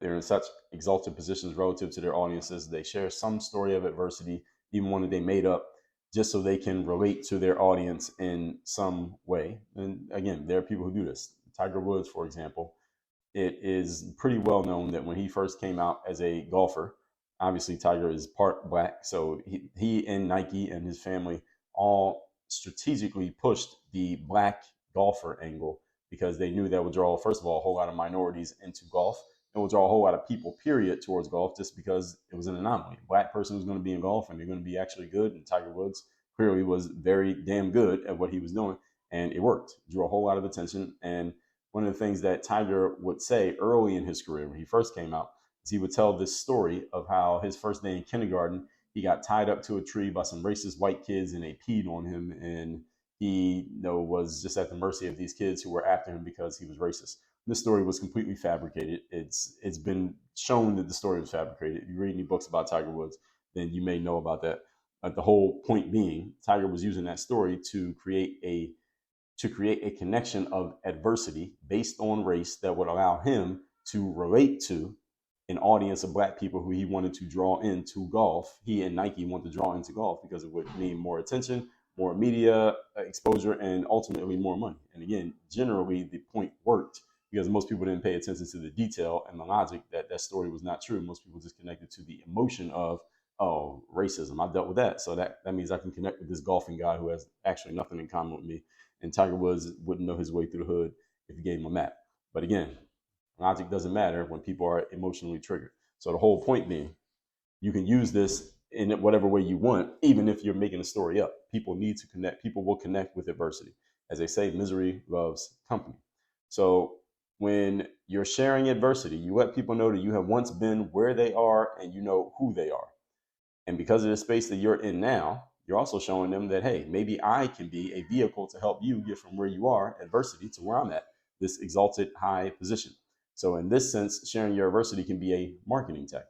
they're in such exalted positions relative to their audiences. They share some story of adversity, even one that they made up, just so they can relate to their audience in some way. And again, there are people who do this. Tiger Woods, for example, it is pretty well known that when he first came out as a golfer, obviously Tiger is part black, so he and Nike and his family all strategically pushed the black golfer angle because they knew that would draw, first of all, a whole lot of minorities into golf. It would draw a whole lot of people, period, towards golf just because it was an anomaly. A black person was going to be in golf and they're going to be actually good. And Tiger Woods clearly was very damn good at what he was doing. And it worked, drew a whole lot of attention. And one of the things that Tiger would say early in his career when he first came out is he would tell this story of how his first day in kindergarten, he got tied up to a tree by some racist white kids and they peed on him. And he was just at the mercy of these kids who were after him because he was racist. This story was completely fabricated. It's been shown that the story was fabricated. If you read any books about Tiger Woods, then you may know about that. But the whole point being, Tiger was using that story to create a connection of adversity based on race that would allow him to relate to an audience of black people who he wanted to draw into golf. He and Nike wanted to draw into golf because it would mean more attention, more media exposure, and ultimately more money. And again, generally the point worked because most people didn't pay attention to the detail and the logic that that story was not true. Most people just connected to the emotion of, oh, racism. I've dealt with that. So that means I can connect with this golfing guy who has actually nothing in common with me. And Tiger Woods wouldn't know his way through the hood if you gave him a map. But again, logic doesn't matter when people are emotionally triggered. So the whole point being, you can use this in whatever way you want, even if you're making a story up. People need to connect. People will connect with adversity. As they say, misery loves company. So when you're sharing adversity, you let people know that you have once been where they are and you know who they are. And because of the space that you're in now, you're also showing them that, hey, maybe I can be a vehicle to help you get from where you are, adversity, to where I'm at, this exalted high position. So in this sense, sharing your adversity can be a marketing tactic,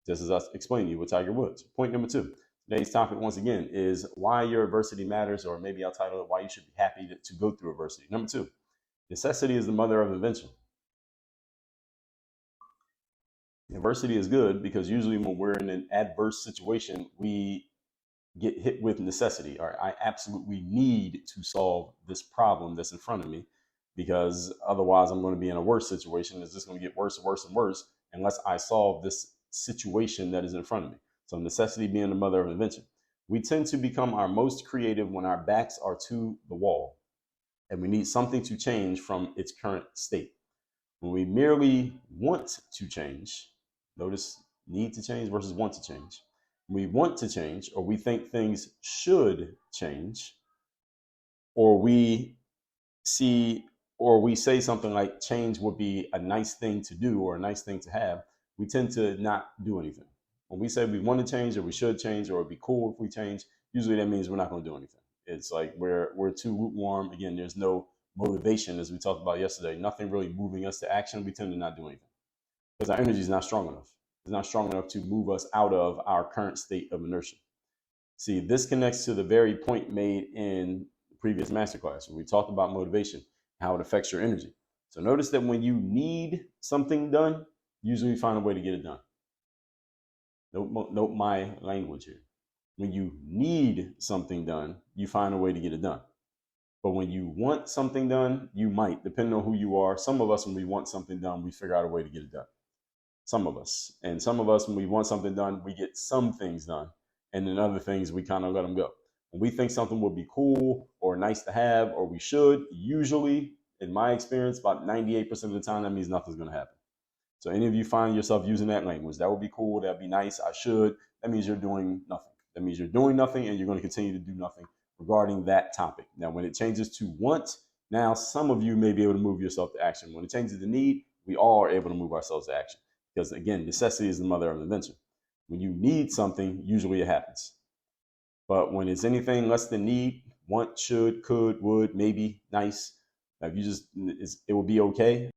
just as I explained to you with Tiger Woods. Point number 2. Today's topic, once again, is why your adversity matters, or maybe I'll title it, why you should be happy to go through adversity. Number 2, necessity is the mother of invention. Adversity is good because usually when we're in an adverse situation, we get hit with necessity, or I absolutely need to solve this problem that's in front of me, because otherwise I'm going to be in a worse situation. It's just going to get worse and worse and worse unless I solve this situation that is in front of me. So necessity being the mother of invention. We tend to become our most creative when our backs are to the wall and we need something to change from its current state. When we merely want to change, notice need to change versus want to change. We want to change, or we think things should change, or we see, or we say something like change would be a nice thing to do or a nice thing to have, we tend to not do anything. When we say we want to change or we should change or it'd be cool if we change, usually that means we're not going to do anything. It's like we're too lukewarm. Again, there's no motivation, as we talked about yesterday, nothing really moving us to action. We tend to not do anything because our energy is not strong enough. It's not strong enough to move us out of our current state of inertia. See, this connects to the very point made in the previous masterclass when we talked about motivation, how it affects your energy. So notice that when you need something done, usually you find a way to get it done. Note my language here. When you need something done, you find a way to get it done. But when you want something done, you might, depending on who you are. Some of us, when we want something done, we figure out a way to get it done. Some of us. And some of us, when we want something done, we get some things done. And then other things, we kind of let them go. When we think something would be cool or nice to have, or we should, usually, in my experience, about 98% of the time, that means nothing's going to happen. So any of you find yourself using that language, that would be cool, that'd be nice, I should, that means you're doing nothing. That means you're doing nothing and you're going to continue to do nothing regarding that topic. Now, when it changes to want, now some of you may be able to move yourself to action. When it changes to need, we all are able to move ourselves to action. Because again, necessity is the mother of invention. When you need something, usually it happens. But when it's anything less than need, want, should, could, would, maybe, nice, if you just, it will be okay.